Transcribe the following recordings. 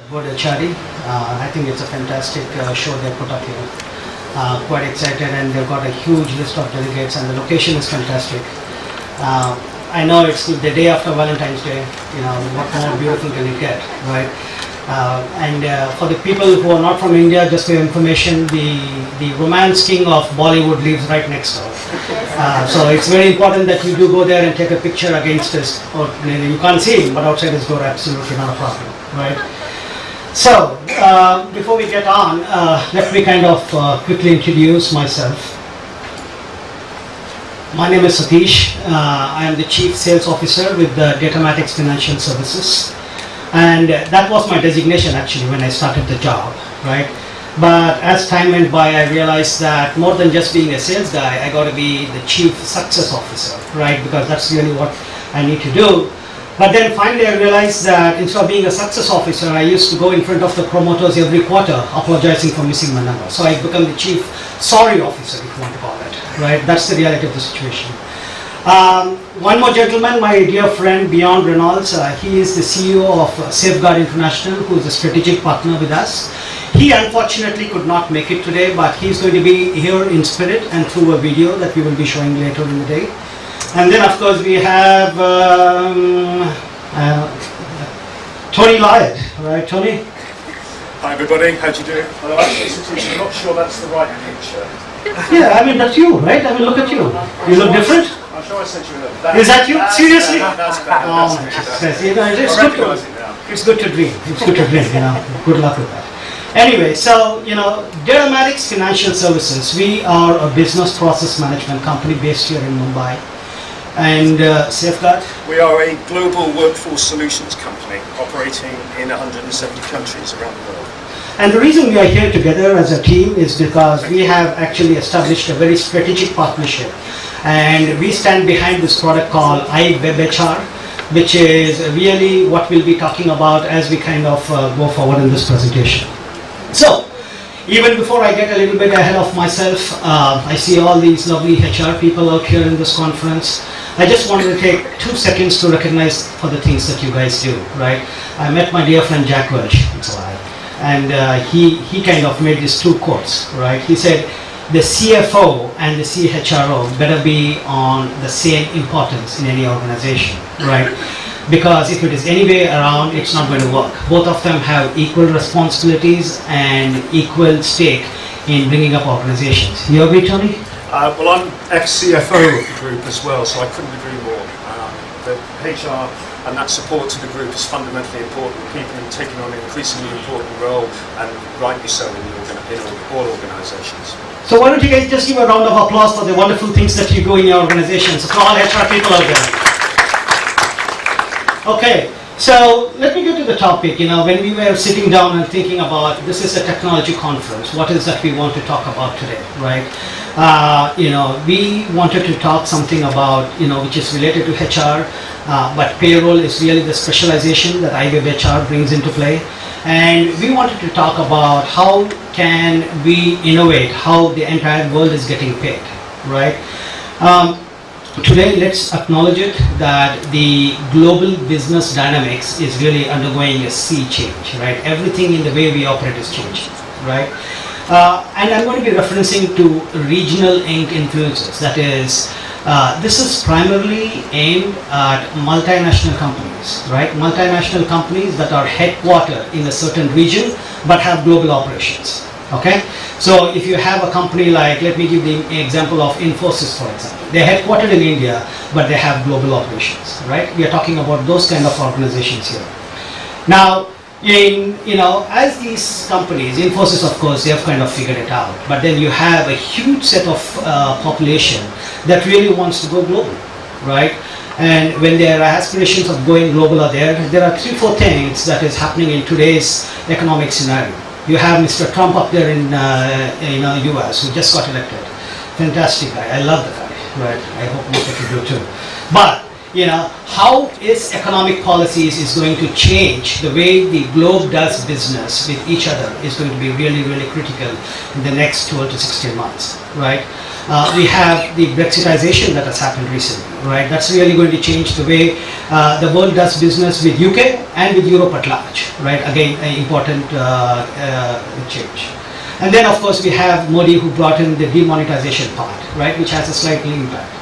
About HRD, I think it's a fantastic show they put up here. Quite excited, and they've got a huge list of delegates, and the location is fantastic. I know it's the day after Valentine's Day. You know, what more beautiful can it get, right? For the people who are not from India, just for your information, the romance king of Bollywood lives right next door. So it's very important that you do go there and take a picture against us. Or you can't see him, but outside his door, absolutely not a problem, right? So, before we get on, let me kind of quickly introduce myself. My name is Satish. I am the Chief Sales Officer with the Datamatics Financial Services. And that was my designation actually when I started the job, right? But as time went by, I realized that more than just being a sales guy, I got to be the Chief Success Officer, right? Because that's really what I need to do. But then finally I realized that instead of being a success officer, I used to go in front of the promoters every quarter apologizing for missing my number. So I become the chief sorry officer, if you want to call it, right? That's the reality of the situation. One more gentleman, my dear friend Beyond Reynolds, he is the CEO of Safeguard International, who is a strategic partner with us. He unfortunately could not make it today, but he's going to be here in spirit and through a video that we will be showing later in the day. And then of course we have Tony Lyad, right Tony? Hi everybody, how do you do? Hello, actually Satish, I'm not sure that's the right picture. Yeah, I mean that's you, right? I mean look at you. You look different. I'm sure I sent you a Is that you? Seriously? That's better. Oh my goodness, you know, it's good to dream. It's good to dream, you know. Good luck with that. Anyway, so, you know, Datamatics Financial Services, we are a business process management company based here in Mumbai. And Safeguard? We are a global workforce solutions company operating in 170 countries around the world. And the reason we are here together as a team is because we have actually established a very strategic partnership. And we stand behind this product called iWebHR, which is really what we'll be talking about as we kind of go forward in this presentation. So, even before I get a little bit ahead of myself, I see all these lovely HR people out here in this conference. I just wanted to take 2 seconds to recognize for the things that you guys do, right? I met my dear friend Jack Welch, it's a lie, and he kind of made these 2 quotes, right? He said, the CFO and the CHRO better be on the same importance in any organization, right? Because if it is any way around, it's not going to work. Both of them have equal responsibilities and equal stake in bringing up organizations. You agree, Tony? Well, I'm ex-CFO of the group as well, so I couldn't agree more. The HR and that support to the group is fundamentally important. People are taking on an increasingly important role, and rightly so in all organizations. So why don't you guys just give a round of applause for the wonderful things that you do in your organizations. So for all HR people out there. Okay, so let me get to the topic. You know, when we were sitting down and thinking about this is a technology conference, what is that we want to talk about today, right? You know, we wanted to talk something about, you know, which is related to HR, but payroll is really the specialization that iWebHR brings into play. And we wanted to talk about how can we innovate, how the entire world is getting paid, right? Today, let's acknowledge it that the global business dynamics is really undergoing a sea change, right? Everything in the way we operate is changing, right? And I'm going to be referencing to regional influences. That is, this is primarily aimed at multinational companies, right? Multinational companies that are headquartered in a certain region but have global operations. Okay, so if you have a company like, let me give the example of Infosys, for example. They're headquartered in India, but they have global operations, right? We are talking about those kind of organizations here. Now, as these companies, Infosys, of course, they have kind of figured it out. But then you have a huge set of population that really wants to go global, right? And when their aspirations of going global are there are 3-4 things that is happening in today's economic scenario. You have Mr. Trump up there in US who just got elected. Fantastic guy. I love the guy, right? I hope most of you do too. But, you know, how is economic policies is going to change the way the globe does business with each other is going to be really, really critical in the next 12 to 16 months, right? We have the Brexitization that has happened recently. right? That's really going to change the way the world does business with UK and with Europe at large, right? Again, an important change. And then, of course, we have Modi, who brought in the demonetization part, right, which has a slight impact.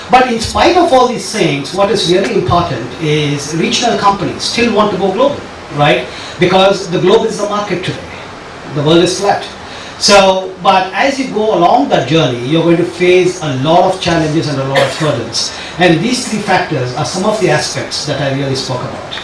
But in spite of all these things, what is really important is regional companies still want to go global, right? Because the globe is the market today. The world is flat. So, but as you go along that journey, you're going to face a lot of challenges and a lot of hurdles. And these three factors are some of the aspects that I really spoke about,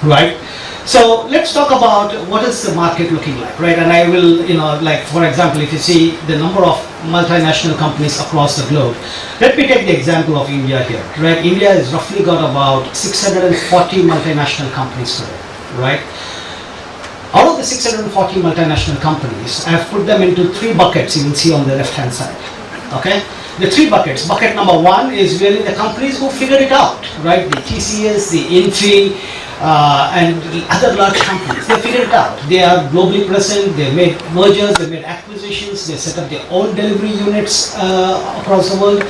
right? So let's talk about what is the market looking like, right? And I will, like for example, if you see the number of multinational companies across the globe, let me take the example of India here, right? India has roughly got about 640 multinational companies today, right? Out of the 640 multinational companies, I have put them into three buckets you will see on the left hand side, okay? The three buckets. Bucket number one is really the companies who figured it out, right? The TCS, the Infi, and other large companies. They figured it out. They are globally present, they made mergers, they made acquisitions, they set up their own delivery units across the world.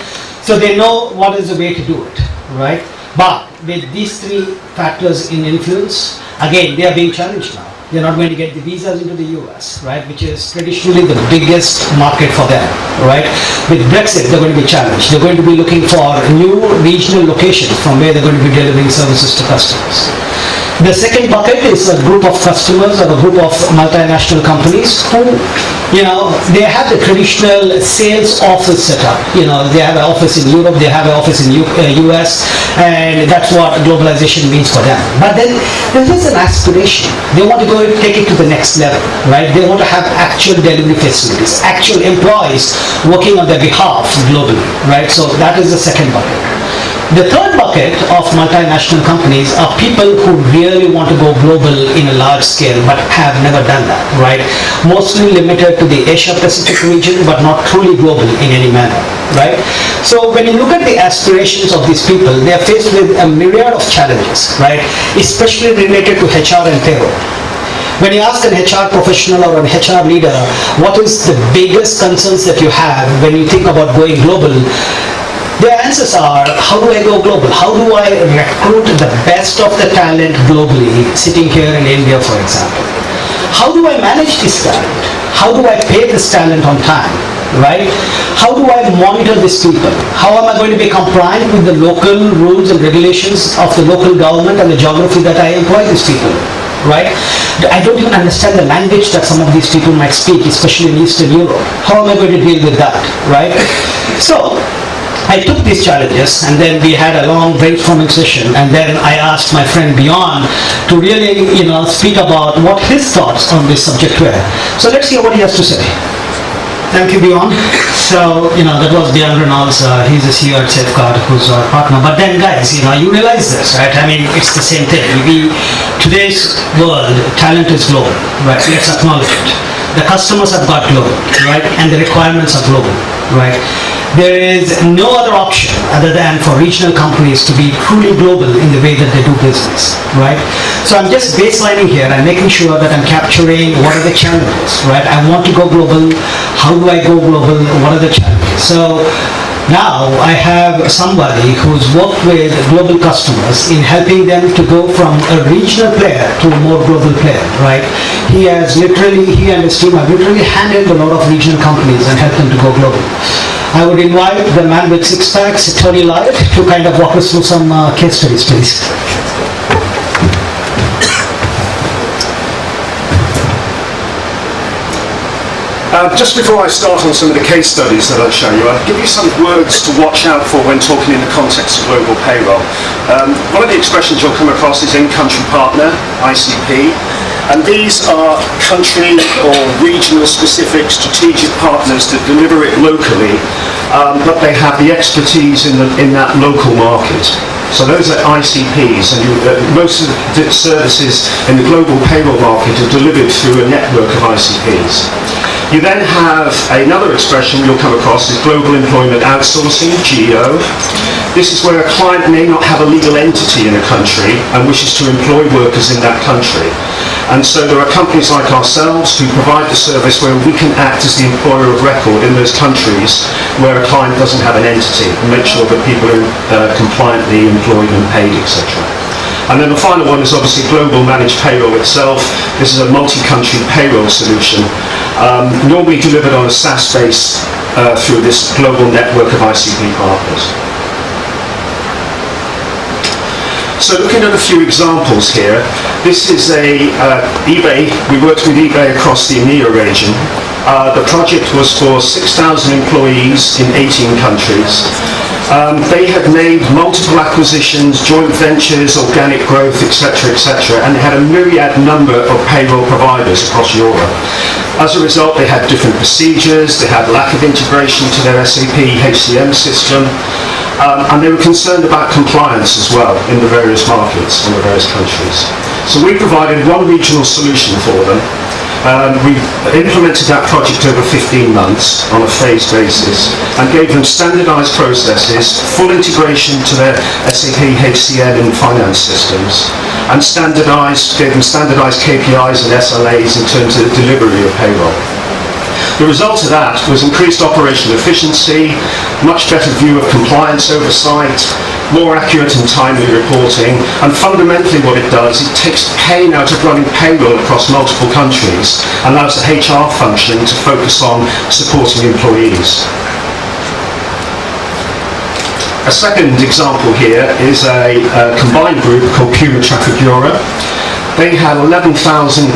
So they know what is the way to do it, right? But with these three factors in influence, again, they are being challenged now. They're not going to get the visas into the US, right, which is traditionally the biggest market for them, right? With Brexit, they're going to be challenged. They're going to be looking for new regional locations from where they're going to be delivering services to customers. The second bucket is a group of customers or a group of multinational companies who, they have the traditional sales office set up. They have an office in Europe, they have an office in US, and that's what globalization means for them. But then there is an aspiration. They want to go and take it to the next level, right? They want to have actual delivery facilities, actual employees working on their behalf globally, right? So that is the second bucket. The third bucket of multinational companies are people who really want to go global in a large scale but have never done that, right? Mostly limited to the Asia Pacific region but not truly global in any manner, right? So when you look at the aspirations of these people, they are faced with a myriad of challenges, right? Especially related to HR and payroll. When you ask an HR professional or an HR leader, what is the biggest concerns that you have when you think about going global? Their answers are, how do I go global? How do I recruit the best of the talent globally, sitting here in India, for example? How do I manage this talent? How do I pay this talent on time, right? How do I monitor these people? How am I going to be compliant with the local rules and regulations of the local government and the geography that I employ these people, right? I don't even understand the language that some of these people might speak, especially in Eastern Europe. How am I going to deal with that, right? So, I took these challenges and then we had a long brainstorming session, and then I asked my friend Beyond to really, speak about what his thoughts on this subject were. So let's hear what he has to say. Thank you, Beyond. So, that was Beyond Reynolds. He's the CEO at Safeguard, who's our partner. But then, guys, you realize this, right? I mean, it's the same thing. Today's world, talent is global, right? Let's acknowledge it. The customers have got global, right? And the requirements are global, right? There is no other option other than for regional companies to be truly global in the way that they do business, right? So I'm just baselining here. I'm making sure that I'm capturing what are the challenges, right? I want to go global. How do I go global? What are the challenges? So now I have somebody who's worked with global customers in helping them to go from a regional player to a more global player, right? He and his team have literally handled a lot of regional companies and helped them to go global. I would invite the man with six packs, Tony Lloyd, to kind of walk us through some case studies, please. Just before I start on some of the case studies that I'll show you, I'll give you some words to watch out for when talking in the context of global payroll. One of the expressions you'll come across is in-country partner, ICP. And these are country or regional specific strategic partners that deliver it locally, but they have the expertise in that local market. So those are ICPs, and most of the services in the global payroll market are delivered through a network of ICPs. You then have another expression you'll come across is global employment outsourcing, GEO. This is where a client may not have a legal entity in a country and wishes to employ workers in that country. And so there are companies like ourselves who provide the service where we can act as the employer of record in those countries where a client doesn't have an entity and make sure that people are compliantly employed and paid, etc. And then the final one is obviously global managed payroll itself. This is a multi-country payroll solution, normally delivered on a SaaS base through this global network of ICP partners. So looking at a few examples here, this is eBay. We worked with eBay across the EMEA region. The project was for 6,000 employees in 18 countries. They had made multiple acquisitions, joint ventures, organic growth, etc., etc., and they had a myriad number of payroll providers across Europe. As a result, they had different procedures, they had lack of integration to their SAP HCM system, and they were concerned about compliance as well in the various markets in the various countries. So we provided one regional solution for them. We implemented that project over 15 months on a phased basis and gave them standardized processes, full integration to their SAP HCM and finance systems, and gave them standardized KPIs and SLAs in terms of the delivery of payroll. The result of that was increased operational efficiency, much better view of compliance oversight, more accurate and timely reporting, and fundamentally what it does, it takes pain out of running payroll across multiple countries and allows the HR function to focus on supporting employees. A second example here is a combined group called Puma Traffic Europe. They had 11,000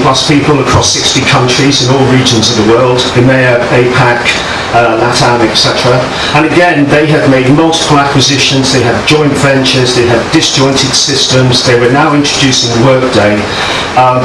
plus people across 60 countries in all regions of the world, EMEA, APAC, LATAM, etc. And again, they had made multiple acquisitions, they had joint ventures, they had disjointed systems, they were now introducing Workday,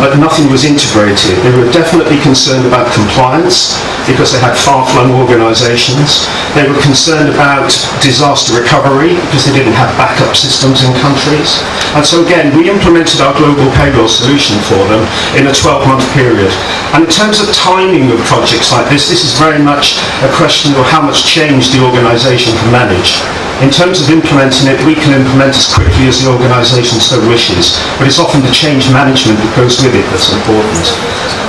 but nothing was integrated. They were definitely concerned about compliance because they had far-flung organizations. They were concerned about disaster recovery because they didn't have backup systems in countries. And so again, we implemented our global payroll solution for them in a 12-month period. And in terms of timing of projects like this is very much a question of how much change the organization can manage. In terms of implementing it, we can implement as quickly as the organization so wishes, but it's often the change management that goes with it that's important.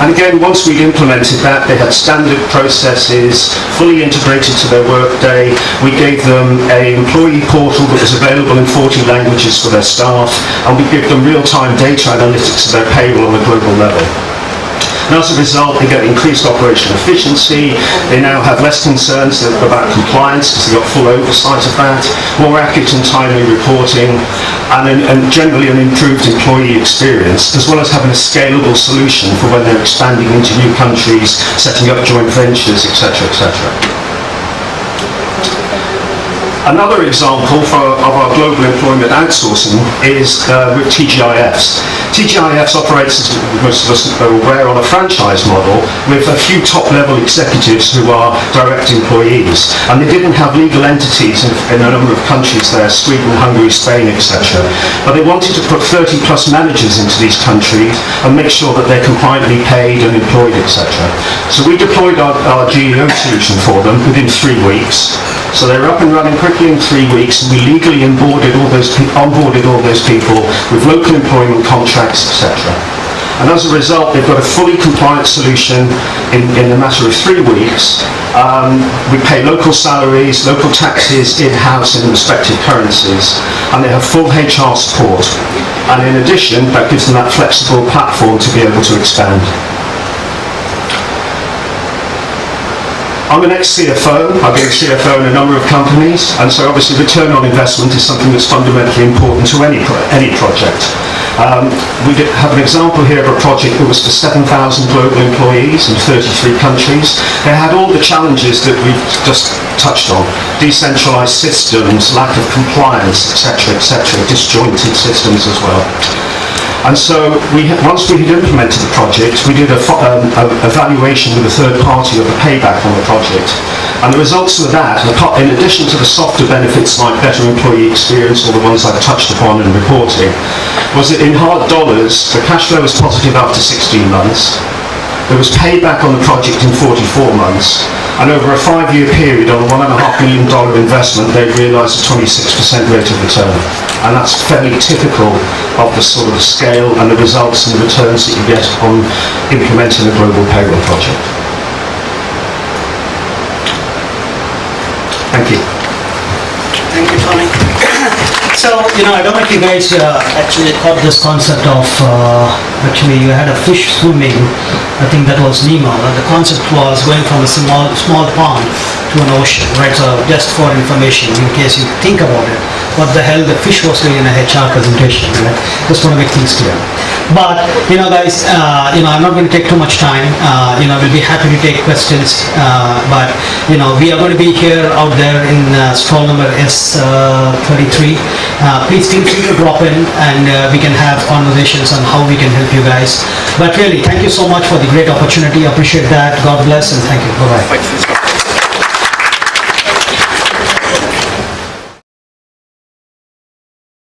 And again, once we'd implemented that, they had standard processes, fully integrated to their Workday. We gave them an employee portal that was available in 40 languages for their staff, and we give them real-time data analytics of their payroll on a global level. And as a result, they get increased operational efficiency, they now have less concerns about compliance because they've got full oversight of that, more accurate and timely reporting, and generally an improved employee experience, as well as having a scalable solution for when they're expanding into new countries, setting up joint ventures, etc., etc. Another example of our global employment outsourcing is with TGIFs. TGIFs operates, as most of us are aware, on a franchise model with a few top-level executives who are direct employees. And they didn't have legal entities in a number of countries there, Sweden, Hungary, Spain, etc. But they wanted to put 30-plus managers into these countries and make sure that they're compliantly paid and employed, etc. So we deployed our GEO solution for them within 3 weeks. So they were up and running quickly in 3 weeks, and we legally onboarded all those people with local employment contracts, etc. And as a result, they've got a fully compliant solution in a matter of 3 weeks. We pay local salaries, local taxes in-house in respective currencies, and they have full HR support. And in addition, that gives them that flexible platform to be able to expand. I'm an ex-CFO. I've been CFO in a number of companies, and so obviously return on investment is something that's fundamentally important to any project. We have an example here of a project that was for 7,000 global employees in 33 countries. They had all the challenges that we've just touched on: decentralized systems, lack of compliance, etc., etc., disjointed systems as well. And so once we had implemented the project, we did a evaluation with a third party of the payback on the project. And the results of that, in addition to the softer benefits like better employee experience, or the ones I've touched upon in reporting, was that in hard dollars, the cash flow was positive after 16 months. There was payback on the project in 44 months, and over a 5-year period on a $1.5 million investment, they realised a 26% rate of return. And that's fairly typical of the sort of scale and the results and the returns that you get on implementing a global payroll project. Thank you. Thank you, Tony. So, I don't know if you guys actually caught this concept of, actually you had a fish swimming, I think that was Nemo. The concept was going from a small pond to an ocean, right? So just for information, in case you think about it, what the hell the fish was doing in a HR presentation, right? Just want to make things clear. But, guys, I'm not going to take too much time. We'll be happy to take questions. But, we are going to be here out there in stall number S33. Please feel free to drop in and we can have conversations on how we can help you guys. But really, thank you so much for the great opportunity. I appreciate that. God bless and thank you. Bye-bye. Thank you.